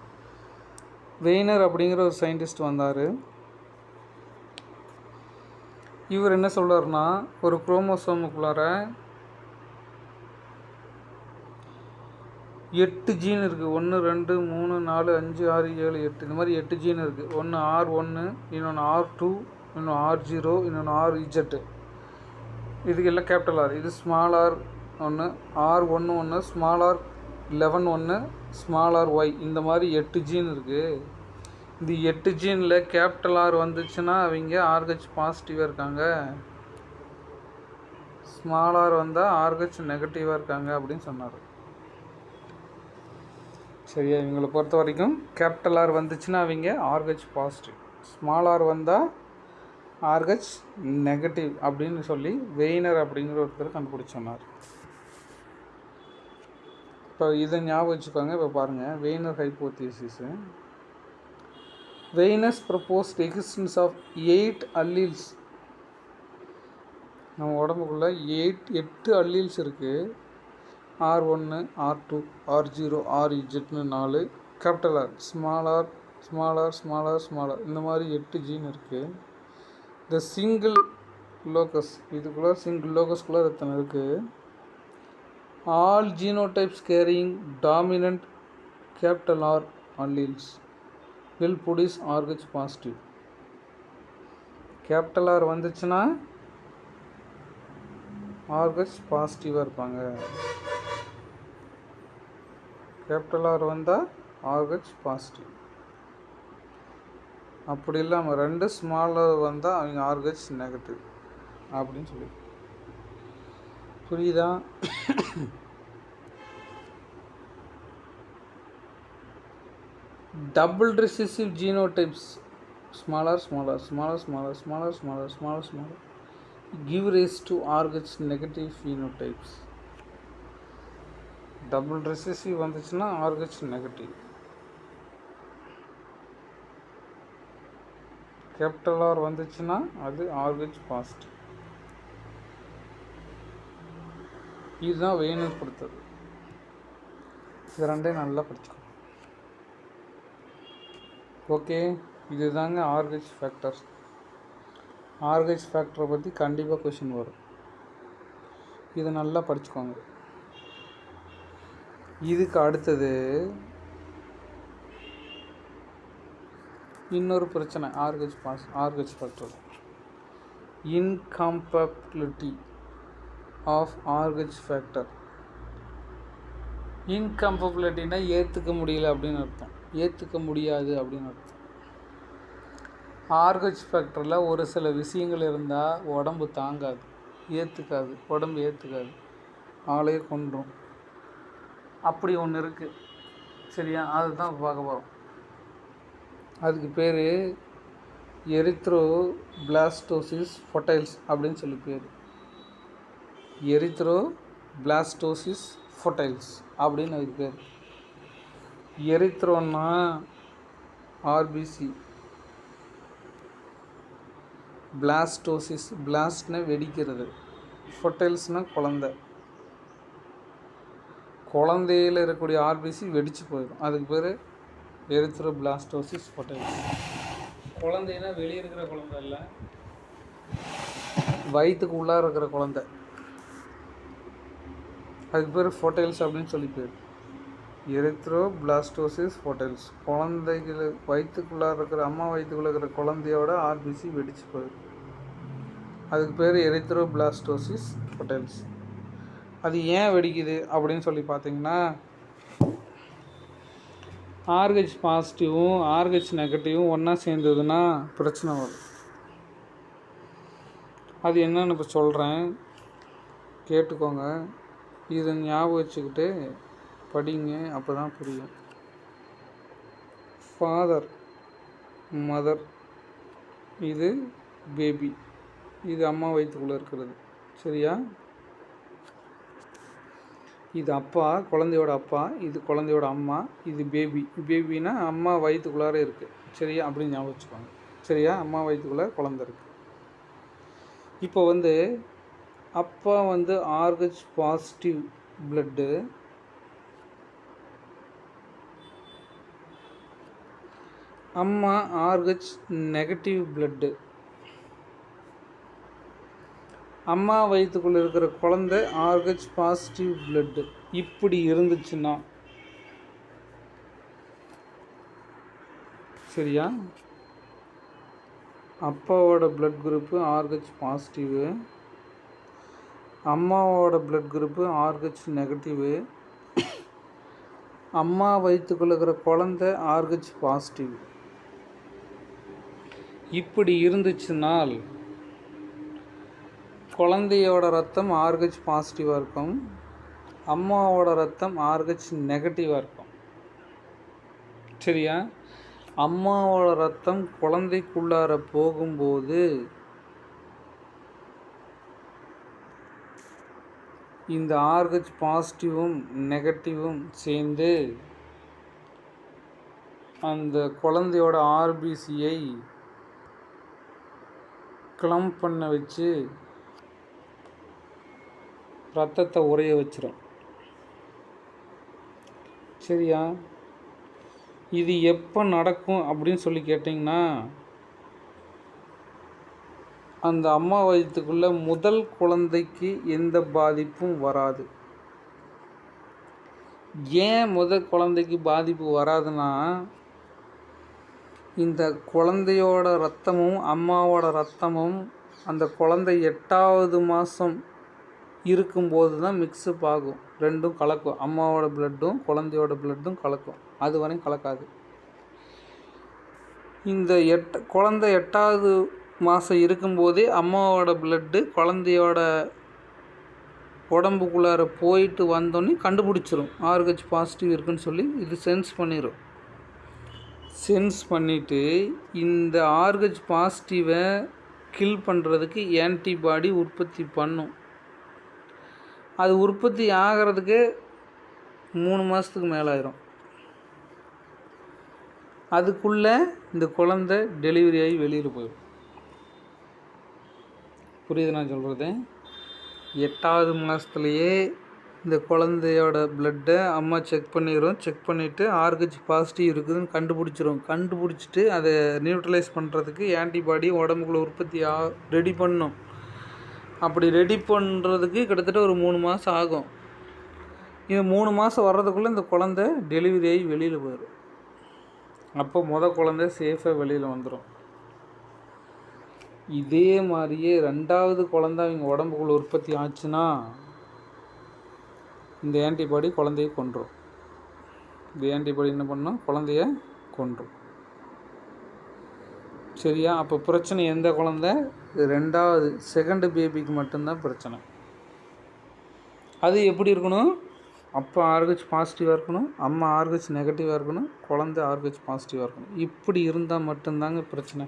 வெய்னர் அப்படிங்கிற ஒரு சயின்டிஸ்ட் வந்தார். இவர் என்ன சொல்கிறாருன்னா, ஒரு குரோமோசோமுக்குள்ளார 8 ஜீன் இருக்குது. 1, 2, 3, 4, 5, 6, 7, 8, இந்த மாதிரி 8 ஜீன் இருக்குது. ஒன்று R1, இன்னொன்று R2, இன்னொன்று R0, இன்னொன்று RZ. இதுக்கு எல்லாம் கேபிட்டல் ஆர். இது ஸ்மால் ஆர் ஒன்று, R11, small r 11, small r y, இந்த மாதிரி 8 ஜீன் இருக்குது. இந்த 8 ஜீனில் கேபிட்டல் ஆர் வந்துச்சுன்னா அவங்க RH பாசிட்டிவாக இருக்காங்க, ஸ்மால் ஆர் வந்தால் RH நெகட்டிவாக இருக்காங்க அப்படின்னு சொன்னார். சரியா? இவங்களை பொறுத்த வரைக்கும் கேபிட்டல் ஆர் வந்துச்சுன்னா அவங்க RH பாசிட்டிவ், ஸ்மால் ஆர் வந்தால் RH நெகட்டிவ் அப்படின்னு சொல்லி வெய்னர் அப்படிங்கிற ஒருத்தர் கண்டுபிடிச்சு சொன்னார். இப்போ இதை ஞாபகம் வச்சுக்கோங்க. இப்போ பாருங்கள், Wiener hypothesis. Wiener's proposed existence of 8 alleles. நம்ம உடம்புக்குள்ளே 8 அல்லீல்ஸ் இருக்குது. R1, R2, R0, RZன்னு 4, capital R, small R, small R, small R, small R, இந்த மாதிரி 8 ஜீன் இருக்குது. இந்த சிங்கிள் லோக்கஸ், இதுக்குள்ளே சிங்கிள் லோக்கஸ்குள்ளே எத்தனை இருக்குது? All genotypes carrying dominant capital R alleles will produce RH positive. Capital R வந்துச்சுன்னா RH பாசிட்டிவாக இருப்பாங்க. கேபிட்டல் ஆர் வந்தால் RH பாசிட்டிவ். அப்படி இல்லாமல் 2 ஸ்மால் ஆர் வந்தால் அவங்க RH நெகட்டிவ் அப்படின்னு சொல்லி. புரியுதா? Double recessive genotypes smaller give rise to RH negative phenotypes. Double recessive வந்துச்சுன்னா RH நெகட்டிவ், கேபிட்டல் ஆர் வந்துச்சுன்னா அது RH பாசிட்டிவ். இதுதான் வெய்னர் கொடுத்தது. இது ரெண்டையும் நல்லா படிச்சுக்கோ. ஓகே, இது தாங்க RH ஃபேக்டர்ஸ். RH ஃபேக்டரை பற்றி கண்டிப்பாக கொஷின் வரும். இதை நல்லா படிச்சுக்கோங்க. இதுக்கு அடுத்தது இன்னொரு பிரச்சனை RH factor. Incompatibility of RH factor. இன்கம்பேபிலிட்டினா ஏற்றுக்க முடியல அப்படின்னு அர்த்தம், ஏற்றுக்க முடியாது அப்படின்னு அர்த்தம். RH ஃபேக்டரில் ஒரு சில விஷயங்கள் இருந்தால் உடம்பு தாங்காது, ஏற்றுக்காது, உடம்பு ஏற்றுக்காது, ஆளையே கொன்றும். அப்படி ஒன்று இருக்குது. சரியா? அதுதான் பார்க்க போகிறோம். அதுக்கு பேர் எரித்ரோபிளாஸ்டோசிஸ் ஃபொட்டைல்ஸ் அப்படின்னு சொல்லி பேர். எரித்ரோபிளாஸ்டோசிஸ் ஃபொட்டைல்ஸ் அப்படின்னு அதுக்கு பேர். எரித்ரோன்னா ஆர்பிசி, பிளாஸ்டோசிஸ், பிளாஸ்ட்னா வெடிக்கிறது, ஃபர்டைல்ஸ்னால் குழந்தையில் இருக்கக்கூடிய ஆர்பிசி வெடித்து போயிடும். அதுக்கு பேர் எரித்ரோபிளாஸ்டோசிஸ் ஃபர்டைல்ஸ். குழந்தைன்னா வெளியே இருக்கிற குழந்தை இல்லை, வயிற்றுக்கு உள்ளார இருக்கிற குழந்தை. அதுக்கு பேர் ஃபர்டைல்ஸ் அப்படின்னு சொல்லி பேர் எரித்ரோபிளாஸ்டோசிஸ் ஃபர்டைல்ஸ். குழந்தைகள் வயிற்றுக்குள்ளார இருக்கிற அம்மா வயிற்றுக்குள்ளே இருக்கிற குழந்தையோட ஆர்பிசி வெடிச்சு போயிடும். அதுக்கு பேர் எரித்ரோபிளாஸ்டோசிஸ் ஃபர்டைல்ஸ். அது ஏன் வெடிக்குது அப்படின்னு சொல்லி பார்த்தீங்கன்னா, ஆர்ஹெச் பாசிட்டிவும் ஆர்ஹெச் நெகட்டிவும் ஒன்றா சேர்ந்ததுன்னா பிரச்சனை வரும். அது என்னன்னு இப்போ சொல்கிறேன், கேட்டுக்கோங்க. இதை ஞாபகம் வச்சுக்கிட்டு படிங்க, அப்போ தான் புரியும். ஃபாதர், மதர், இது பேபி, இது அம்மா வயிற்றுக்குள்ளே இருக்கிறது. சரியா? இது அப்பா, குழந்தையோட அப்பா, இது குழந்தையோட அம்மா, இது பேபி. பேபின்னா அம்மா வயிற்றுக்குள்ளார இருக்குது. சரியா? அப்படின்னு ஞாபகம் வச்சுக்கோங்க. சரியா? அம்மா வயிற்றுக்குள்ளே குழந்தை இருக்குது. இப்போ அப்பா ஆர்ஹெச் பாசிட்டிவ் பிளட்டு, அம்மா ஆர்ஹெச் நெகட்டிவ் பிளட்டு. அம்மா வயிற்றுக்குள்ளே இருக்கிற குழந்தை ஆர்ஹெச் பாசிட்டிவ் பிளட்டு. இப்படி இருந்துச்சுன்னா, சரியா, அப்பாவோட பிளட் குரூப்பு ஆர்ஹெச் பாசிட்டிவு, அம்மாவோட பிளட் குரூப்பு ஆர்ஹெச் நெகட்டிவு, அம்மா வயிற்றுக்குள்ளே இருக்கிற குழந்தை ஆர்ஹெச் பாசிட்டிவ். இப்படி இருந்துச்சுனால் குழந்தையோட ரத்தம் ஆர்ஹெச் பாசிட்டிவாக இருக்கும், அம்மாவோட ரத்தம் ஆர்ஹெச் நெகட்டிவாக இருக்கும். சரியா? அம்மாவோட ரத்தம் குழந்தைக்குள்ளார போகும்போது இந்த ஆர்ஹெச் பாசிட்டிவும் நெகட்டிவும் சேர்ந்து அந்த குழந்தையோட ஆர்பிசியை கிளம்ப் பண்ண வச்சு ரத்தத்தை உறைய வச்சிடும். சரியா? இது எப்போ நடக்கும் அப்படின்னு சொல்லி கேட்டிங்கன்னா, அந்த அம்மா வயிற்றுக்குள்ளே முதல் குழந்தைக்கு எந்த பாதிப்பும் வராது. ஏன் முதல் குழந்தைக்கு பாதிப்பு வராதுன்னா, இந்த குழந்தையோட ரத்தமும் அம்மாவோட ரத்தமும் அந்த குழந்தை 8வது மாதம் இருக்கும்போது தான் மிக்ஸ்அப் ஆகும். ரெண்டும் கலக்கும். அம்மாவோட பிளட்டும் குழந்தையோட பிளட்டும் கலக்கும். அது வரையும் கலக்காது. இந்த குழந்தை 8வது மாதம் இருக்கும்போதே அம்மாவோட பிளட்டு குழந்தையோட உடம்புக்குள்ளார போயிட்டு வந்தோன்னே கண்டுபிடிச்சிரும் ஆர்ஹெச் பாசிட்டிவ் இருக்குன்னு சொல்லி. இது சென்ஸ் பண்ணிடும். சென்ஸ் பண்ணிவிட்டு இந்த ஆர்ஹெச் பாசிட்டிவை கில் பண்ணுறதுக்கு ஆன்டிபாடி உற்பத்தி பண்ணும். அது உற்பத்தி ஆகிறதுக்கு 3 மாதத்துக்கு மேலே ஆயிரும். அதுக்குள்ளே இந்த குழந்தை டெலிவரி ஆகி வெளியில் போயிடும். புரியுது நான் சொல்கிறது? 8வது மாதத்துலையே இந்த குழந்தையோட பிளட்டை அம்மா செக் பண்ணிடும். செக் பண்ணிவிட்டு ஆர்ஹெச் பாசிட்டிவ் இருக்குதுன்னு கண்டுபிடிச்சிட்டு அதை நியூட்ரலைஸ் பண்ணுறதுக்கு ஆன்டிபாடி உடம்புக்குள்ளே உற்பத்தி ரெடி பண்ணும். அப்படி ரெடி பண்ணுறதுக்கு கிட்டத்தட்ட ஒரு 3 மாதம் ஆகும். இது 3 மாதம் வர்றதுக்குள்ளே இந்த குழந்தை டெலிவரி ஆகி வெளியில் போயிடும். அப்போ குழந்தை சேஃபாக வெளியில் வந்துடும். இதே மாதிரியே 2வது குழந்தை அவங்க உடம்புக்குள்ளே உற்பத்தி ஆச்சுன்னா இந்த ஆன்டிபாடி குழந்தைய கொன்றும். இந்த ஆன்டிபாடி என்ன பண்ணும்? குழந்தைய கொன்றும். சரியா? அப்போ பிரச்சனை எந்த குழந்தை? 2வது செகண்ட் பேபிக்கு மட்டும்தான் பிரச்சனை. அது எப்படி இருக்கணும்? அப்பா ஆர்ஹெச் பாசிட்டிவாக இருக்கணும், அம்மா ஆர்ஹெச் நெகட்டிவாக இருக்கணும், குழந்தை ஆர்ஹெச் பாசிட்டிவாக இருக்கணும். இப்படி இருந்தால் மட்டும்தாங்க பிரச்சனை.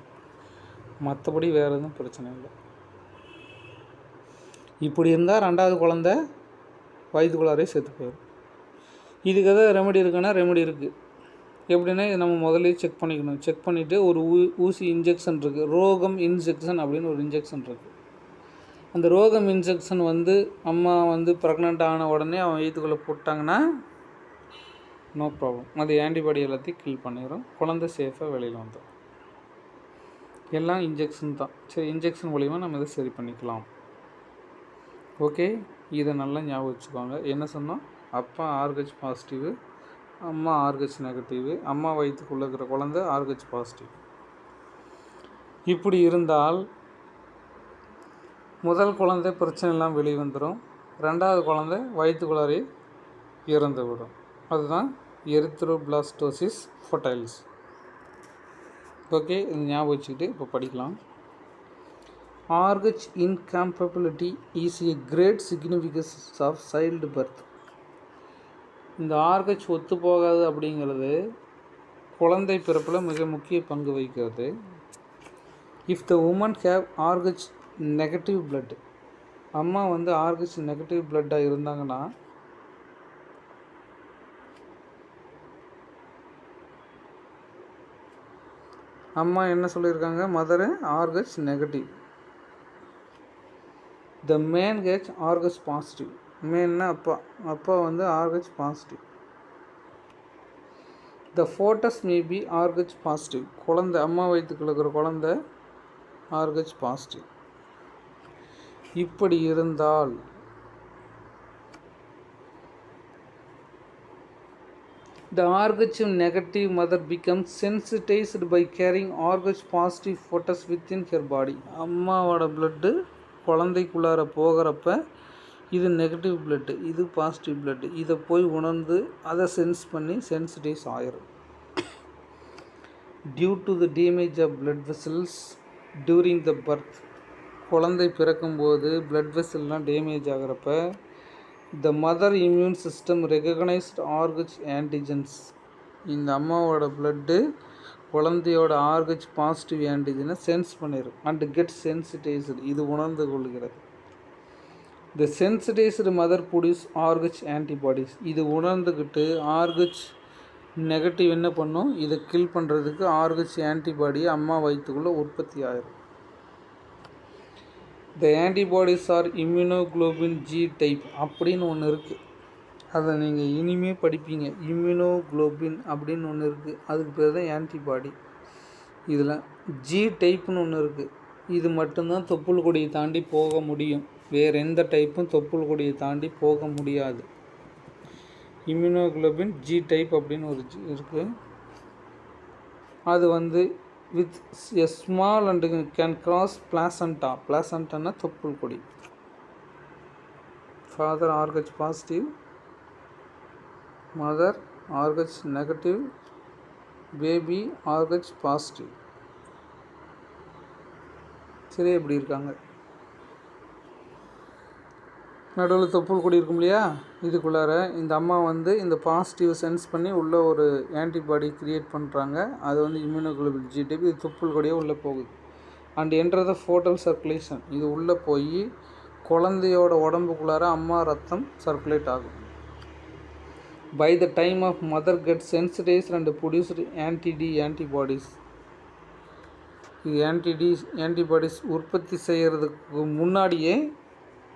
மற்றபடி வேறு எதுவும் பிரச்சனை இல்லை. இப்படி இருந்தால் 2வது குழந்தை வயிற்றுக்குள்ளாரே செத்து போயிடும். இதுக்கு எதாவது ரெமெடி இருக்குன்னா ரெமெடி இருக்குது. எப்படின்னா இதை நம்ம முதல்ல செக் பண்ணிக்கணும். செக் பண்ணிவிட்டு ஒரு ஊசி இன்ஜெக்ஷன் இருக்குது, ரோகம் இன்ஜெக்ஷன் அப்படின்னு ஒரு இன்ஜெக்ஷன் இருக்குது. அந்த ரோகம் இன்ஜெக்ஷன் வந்து அம்மா வந்து ப்ரெக்னென்ட் ஆன உடனே அவன் வயிற்றுக்குள்ளே போட்டாங்கன்னா நோ ப்ராப்ளம், அது ஆன்டிபாடி எல்லாத்தையும் கில் பண்ணிடும், குழந்தை சேஃபாக வெளியில் வந்துடும். எல்லாம் இன்ஜெக்ஷன் தான். சரி, இன்ஜெக்ஷன் மூலிமா நம்ம இதை சரி பண்ணிக்கலாம். ஓகே, இதை நல்லா ஞாபகம் வச்சுக்கோங்க. என்ன சொன்னோம்? அப்பா ஆர்ஹெச் பாசிட்டிவ், அம்மா ஆர்ஹெச் நெகட்டிவ், அம்மா வயிற்றுக்குள்ளே இருக்கிற குழந்தை ஆர்ஹெச் பாசிட்டிவ். இப்படி இருந்தால் முதல் குழந்தை பிரச்சனைலாம் வெளியே வந்துடும், ரெண்டாவது குழந்தை வயிற்றுக்குள்ளாரே இறந்து விடும். அதுதான் எரித்ரோபிளாஸ்டோசிஸ் ஃபர்டைல்ஸ். ஓகே, இது ஞாபகம் வச்சுக்கிட்டு இப்போ படிக்கலாம். RH incompatibility is a great significance of child birth. இந்த RH ஒத்து போகாது அப்படிங்கிறது குழந்தை பிறப்பில் மிக முக்கிய பங்கு வகிக்கிறது. If the woman have RH negative blood, அம்மா வந்து RH நெகட்டிவ் பிளட்டாக இருந்தாங்கன்னா அம்மா என்ன சொல்லியிருக்காங்க? Mother RH negative, the man gets RH positive. மேன்னா அப்பா, அப்பா வந்து RH positive. The foetus may be RH positive, குழந்தை அம்மா வயிற்றுக்குள்ள இருக்கிற குழந்தை RH பாசிட்டிவ். இப்படி இருந்தால் the RH negative mother becomes sensitized by carrying RH positive fetus within her body. அம்மாவோட பிளட்டு குழந்தைக்குள்ளார போகிறப்ப இது நெகட்டிவ் பிளட்டு, இது பாசிட்டிவ் பிளட்டு, இதை போய் உணர்ந்து அதை சென்ஸ் பண்ணி சென்சிடைஸ் ஆயிரும். Due to the damage of blood vessels during the birth, குழந்தை பிறக்கும்போது பிளட் வெசல்லாம் டேமேஜ் ஆகிறப்ப the mother immune system recognised RH antigens, இந்த அம்மாவோட பிளட்டு குழந்தையோட RH பாசிட்டிவ் ஆன்டிஜனை சென்ஸ் பண்ணிடும். அண்ட் கெட் சென்சிடைஸ்டு, இது உணர்ந்து கொள்கிறது. The sensitised mother produce RH antibodies, இது உணர்ந்துக்கிட்டு RH நெகட்டிவ் என்ன பண்ணும்? இதை கில் பண்ணுறதுக்கு RH ஆன்டிபாடியை அம்மா வயிற்றுக்குள்ளே உற்பத்தி ஆயிரும். The antibodies are immunoglobin G type அப்படின்னு ஒன்று இருக்குது, அதை நீங்கள் இனிமேல் படிப்பீங்க. இம்யூனோகுளோபின் அப்படின்னு ஒன்று இருக்குது, அதுக்கு பேர் தான் ஆன்டிபாடி. இதில் G டைப்புன்னு ஒன்று இருக்குது, இது மட்டும்தான் தொப்புள் கொடியை தாண்டி போக முடியும், வேறு எந்த டைப்பும் தொப்புள் கொடியை தாண்டி போக முடியாது. இம்யூனோகுளோபின் G டைப் அப்படின்னு ஒரு இருக்குது. அது வந்து with a small and can cross placenta, placentaனா தொப்புள் கொடி. father RH positive, mother RH negative, baby RH positive. சரி, எப்படி இருக்காங்க? நடுவில் தொப்புள் கொடி இருக்கும் இல்லையா, இதுக்குள்ளார இந்த அம்மா வந்து இந்த பாசிட்டிவ் சென்ஸ் பண்ணி உள்ளே ஒரு ஆன்டிபாடி க்ரியேட் பண்ணுறாங்க. அது வந்து இம்யூனோகுளோபின் G டைப், இது தொப்புள் கொடியே உள்ளே போகுது. And enter the foetal circulation, இது உள்ளே போய் குழந்தையோட உடம்புக்குள்ளார அம்மா ரத்தம் சர்க்குலேட் ஆகும். By the time of mother get sensitised and produced antibodies, இது ஆன்டிபாடிஸ் உற்பத்தி செய்கிறதுக்கு முன்னாடியே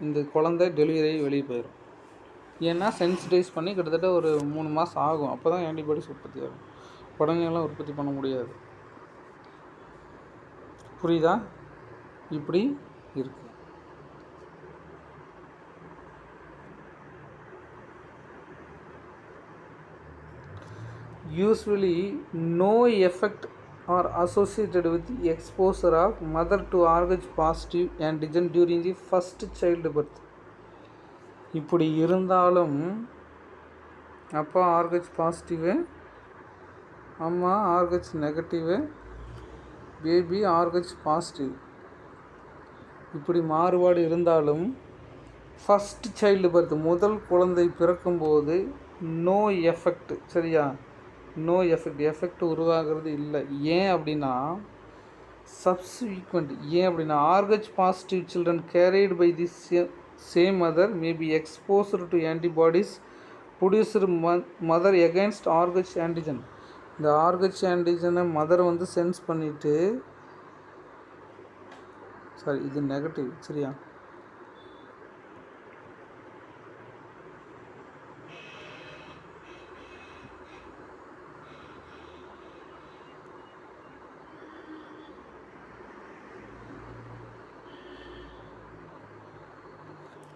இந்த குழந்தை டெலிவரி வெளியே போயிடும். ஏன்னா சென்சிடைஸ் பண்ணி கிட்டத்தட்ட ஒரு 3 மாதம் ஆகும், அப்போ தான் ஆன்டிபாடிஸ் உற்பத்தி ஆகும். உடனேலாம் உற்பத்தி பண்ண முடியாது. புரியுதா? இப்படி இருக்கு. Usually no effect are associated with the exposure of mother to RH positive antigen during the first childbirth. இப்படி இருந்தாலும் அப்பா RH பாசிட்டிவ், அம்மா RH negative, baby RH positive, இப்படி மாறுபாடு இருந்தாலும் ஃபஸ்ட் சைல்டு பர்த், முதல் குழந்தை பிறக்கும்போது நோ எஃபெக்ட். சரியா? நோ எஃபெக்ட் உருவாகிறது இல்லை. ஏன் அப்படின்னா சப்சிக்வெண்ட், ஏன் அப்படின்னா RH positive children carried by the same mother may be exposed to antibodies produced mother against RH antigen. இந்த RH ஆன்டிஜனை மதர் வந்து சென்ஸ் பண்ணிவிட்டு, சாரி இது நெகட்டிவ், சரியா,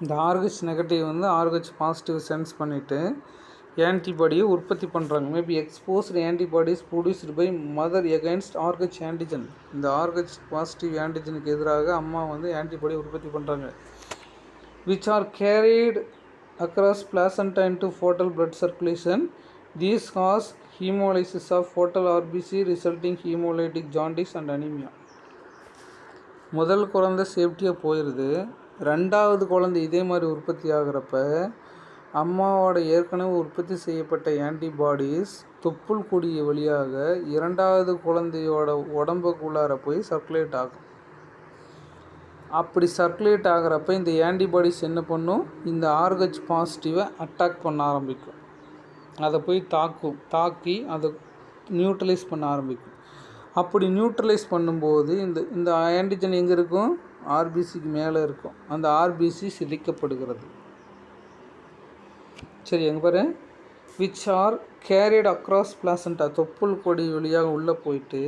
இந்த ஆர்ஹெச் நெகட்டிவ் வந்து ஆர்ஹெச் பாசிட்டிவ் சென்ஸ் பண்ணிவிட்டு ஆன்டிபாடியை உற்பத்தி பண்ணுறாங்க. Maybe exposed antibodies produced by mother against RH antigen. இந்த ஆர்ஹெச் பாசிட்டிவ் ஆன்டிஜனுக்கு எதிராக அம்மா வந்து ஆன்டிபாடி உற்பத்தி பண்ணுறாங்க. which are carried across placenta into fetal blood circulation. These cause hemolysis of fetal RBC resulting hemolytic jaundice and anemia. முதல் குழந்தை சேஃப்டியாக போயிடுது. ரெண்டாவது குழந்தை இதே மாதிரி உற்பத்தி ஆகிறப்ப அம்மாவோட ஏற்கனவே உற்பத்தி செய்யப்பட்ட ஆன்டிபாடிஸ் தொப்புள் கொடிய வழியாக இரண்டாவது குழந்தையோட உடம்புக்குள்ளார போய் சர்க்குலேட் ஆகும். அப்படி சர்க்குலேட் ஆகிறப்ப இந்த ஆன்டிபாடிஸ் என்ன பண்ணும், இந்த ஆர்ஹெச் பாசிட்டிவை அட்டாக் பண்ண ஆரம்பிக்கும். அதை போய் தாக்கி அதை நியூட்ரலைஸ் பண்ண ஆரம்பிக்கும். அப்படி நியூட்ரலைஸ் பண்ணும்போது இந்த ஆன்டிஜன் எங்கே இருக்கும், ஆர்பிசிக்கு மேலே இருக்கும். அந்த ஆர்பிசி சிதைக்கப்படுகிறது. சரி, எங்கே பாரு, which are carried across placenta, தொப்புள் கொடி வழியாக உள்ளே போயிட்டு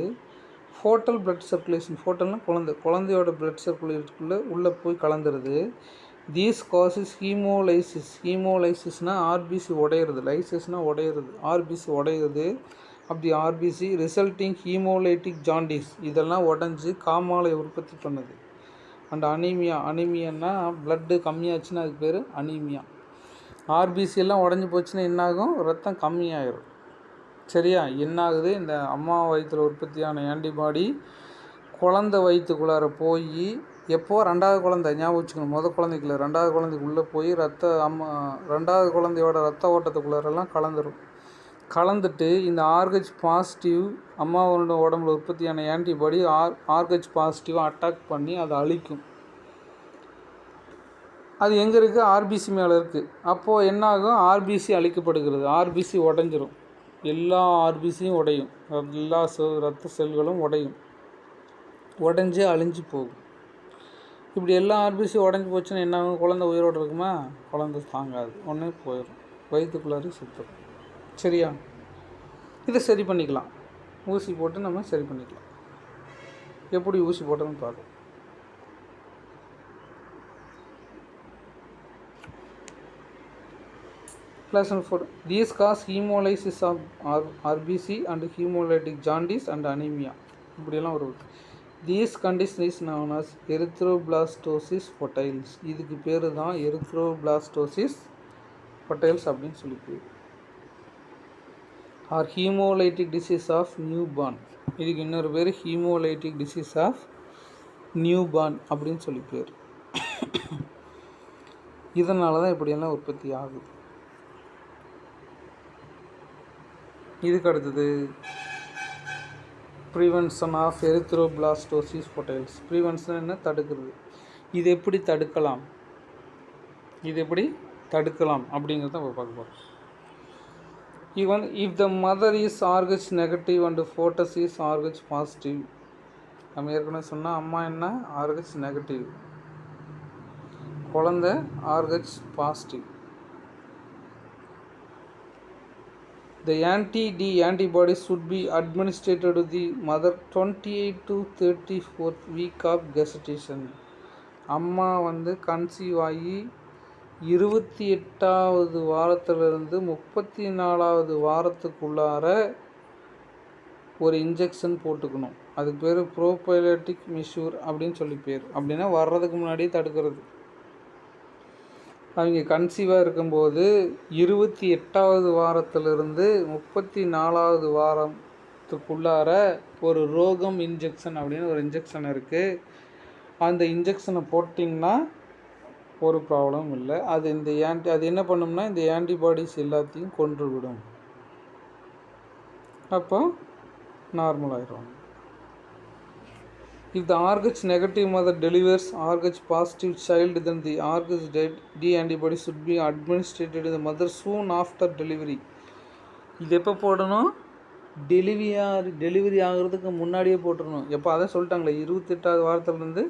ஃபோட்டல் பிளட் சர்க்குலேஷன், ஃபோட்டல்னா குழந்தையோட பிளட் சர்க்குலேஷனுக்குள்ளே உள்ளே போய் கலந்துருது. These causes haemolysis. ஹீமோலைசிஸ்னால் ஆர்பிசி உடையிறது, லைசிஸ்னால் உடையிறது, ஆர்பிசி உடையிறது. அப்படி ஆர்பிசி ரிசல்ட்டிங் ஹீமோலைட்டிக் ஜாண்டிஸ், இதெல்லாம் உடஞ்சி காமாலை உற்பத்தி பண்ணுது. அண்ட் அனீமியானா பிளட்டு கம்மியாச்சுன்னா அதுக்கு பேர் அனீமியா. ஆர்பிசி எல்லாம் உடஞ்சி போச்சுன்னா என்னாகும், ரத்தம் கம்மியாயிரும். சரியா, என்னாகுது, இந்த அம்மா வயிற்றில் உற்பத்தியான ஆன்டிபாடி குழந்தை வயிற்றுக்குள்ளார போய் எப்போ ரெண்டாவது குழந்தை ஞாபகம் வச்சுக்கணும், முதல் குழந்தைக்கு இல்லை, ரெண்டாவது குழந்தைக்கு உள்ளே போய் ரெண்டாவது குழந்தையோட ரத்த ஓட்டத்துக்குள்ளாரெல்லாம் கலந்துட்டு இந்த ஆர்ஹெச் பாசிட்டிவ் அம்மாவோட உடம்புல உற்பத்தியான ஆன்டிபாடி ஆர்ஹெச் பாசிட்டிவை அட்டாக் பண்ணி அதை அழிக்கும். அது எங்கே இருக்குது, ஆர்பிசி மேலே இருக்குது. அப்போது என்னாகும், ஆர்பிசி அழிக்கப்படுகிறது, ஆர்பிசி உடஞ்சிரும். எல்லா ஆர்பிசியும் உடையும், எல்லா ரத்த செல்களும் உடைஞ்சு அழிஞ்சு போகும். இப்படி எல்லா ஆர்பிசியும் உடஞ்சி போச்சுன்னா என்ன ஆகும், குழந்தை உயிரோடு இருக்குமா, குழந்தை தாங்காது, உடனே போயிடும், வயிற்றுக்குள்ளாரி சுத்தம். சரியா, இதை சரி பண்ணிக்கலாம், ஊசி போட்டு நம்ம சரி பண்ணிக்கலாம். எப்படி ஊசி போட்டோன்னு பார்க்கலாம். These cause hemolysis of RBC and hemolytic jaundice and anemia. இப்படியெல்லாம் ஒரு These condition is known as erythroblastosis foetales. இதுக்கு பேர் தான் erythroblastosis foetales அப்படின்னு சொல்லி பேர். Or hemolytic disease of newborn. இதுக்கு இன்னொரு பேர் hemolytic disease of newborn அப்படின்னு சொல்லி பேர். இதனால தான் இப்படியெல்லாம் உற்பத்தி ஆகுது. இதுக்கு அடுத்தது prevention of erythroblastosis foetalis. Prevention என்ன, தடுக்கிறது. இது எப்படி தடுக்கலாம் அப்படிங்கிறத நம்ம பார்க்க போகிறோம். Even if the mother is R H negative and foetus is R H positive. நம்ம ஏற்கனவே சொன்னால் அம்மா என்ன, ஆர்ஹெச் நெகட்டிவ், குழந்தை R H positive. The antibodies should be administered to the mother 28 to 34th week of gestation. அம்மா கன்சீவ் ஆகி 28வது வாரத்திலிருந்து 34வது வாரத்துக்குள்ளார ஒரு இன்ஜெக்ஷன் போட்டுக்கணும். அதுக்கு பேர் ப்ரோபைலட்டிக் மெஷூர் அப்படின்னு சொல்லி பேர். அப்படின்னா வர்றதுக்கு முன்னாடியே தடுக்கிறது. அவங்க கன்சீவாக இருக்கும்போது 28வது வாரத்திலிருந்து 34வது வாரத்துக்குள்ளார ஒரு ரோகம் இன்ஜெக்ஷன் அப்படின்னு ஒரு இன்ஜெக்ஷன் இருக்குது. அந்த இன்ஜெக்ஷனை போட்டிங்கன்னா ஒரு ப்ராப்ளம் இல்லை. அது அது என்ன பண்ணும்னா இந்த ஆன்டிபாடிஸ் எல்லாத்தையும் கொன்றுவிடும். அப்போ நார்மல் ஆயிடுவாங்க. If the RH negative mother delivers RH positive child, then the RH D antibody should be administered to the mother soon after delivery. இது எப்போ போடணும், டெலிவரி ஆகிறதுக்கு முன்னாடியே போட்டுடணும். எப்போ அதை சொல்லிட்டாங்களே, 28வது வாரத்துலேருந்து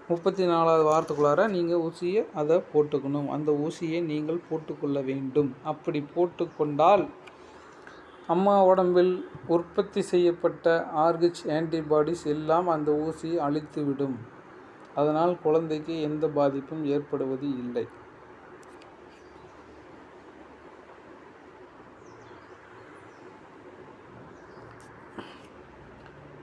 34வது வாரத்துக்குள்ளார நீங்கள் ஊசியை அதை போட்டுக்கணும். அந்த ஊசியை நீங்கள் போட்டுக்கொள்ள வேண்டும். அப்படி போட்டுக்கொண்டால் அம்மா உடம்பில் உற்பத்தி செய்யப்பட்ட ஆர்ஹெச் ஆன்டிபாடிஸ் எல்லாம் அந்த ஊசியை அழித்துவிடும். அதனால் குழந்தைக்கு எந்த பாதிப்பும் ஏற்படுவது இல்லை.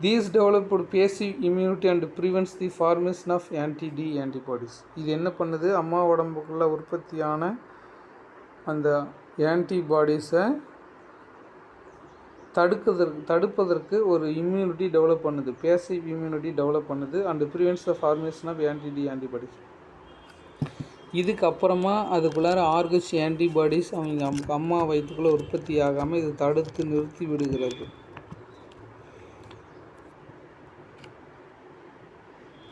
These developed passive immunity and prevents the formation of anti-D antibodies. இது என்ன பண்ணுது, அம்மா உடம்புக்குள்ள உற்பத்தியான அந்த ஆன்டிபாடிஸை தடுப்பதற்கு ஒரு இம்யூனிட்டி டெவலப் பண்ணுது, பேசிவ் இம்யூனிட்டி டெவலப் பண்ணுது and prevents the formation of anti D antibodies. இதுக்கப்புறமா அதுக்குள்ளார ஆர்கச் ஆன்டிபாடிஸ் அவங்க அம்மா வயிற்றுக்குள்ளே உற்பத்தி ஆகாமல் இது தடுத்து நிறுத்தி விடுகிறது.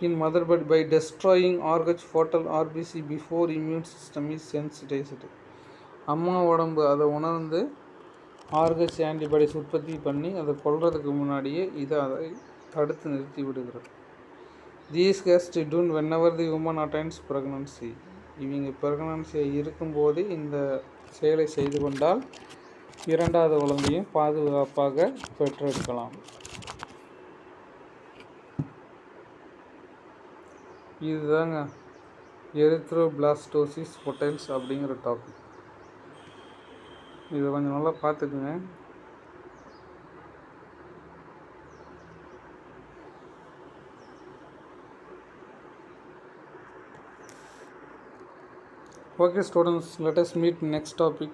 In mother body by destroying Rh fatal RBC before immune system is sensitized. அம்மா உடம்பு அதை உணர்ந்து Rh ஆன்டிபாடிஸ் உற்பத்தி பண்ணி அதை கொல்றதுக்கு முன்னாடியே இதை அதை தடுத்து நிறுத்தி விடுகிறது. These cases done whenever the woman attains pregnancy. இவங்க ப்ரெக்னன்சியாக இருக்கும்போது இந்த செயலை செய்து கொண்டால் இரண்டாவது குழந்தையும் பாதுகாப்பாக பெற்றெடுக்கலாம். இதுதாங்க எரித்ரோபிளாஸ்டோசிஸ் பொட்டைல்ஸ் அப்படிங்கிற டாபிக். இதை கொஞ்சம் நல்லா பார்த்துக்குங்க. Okay students, let us meet next topic.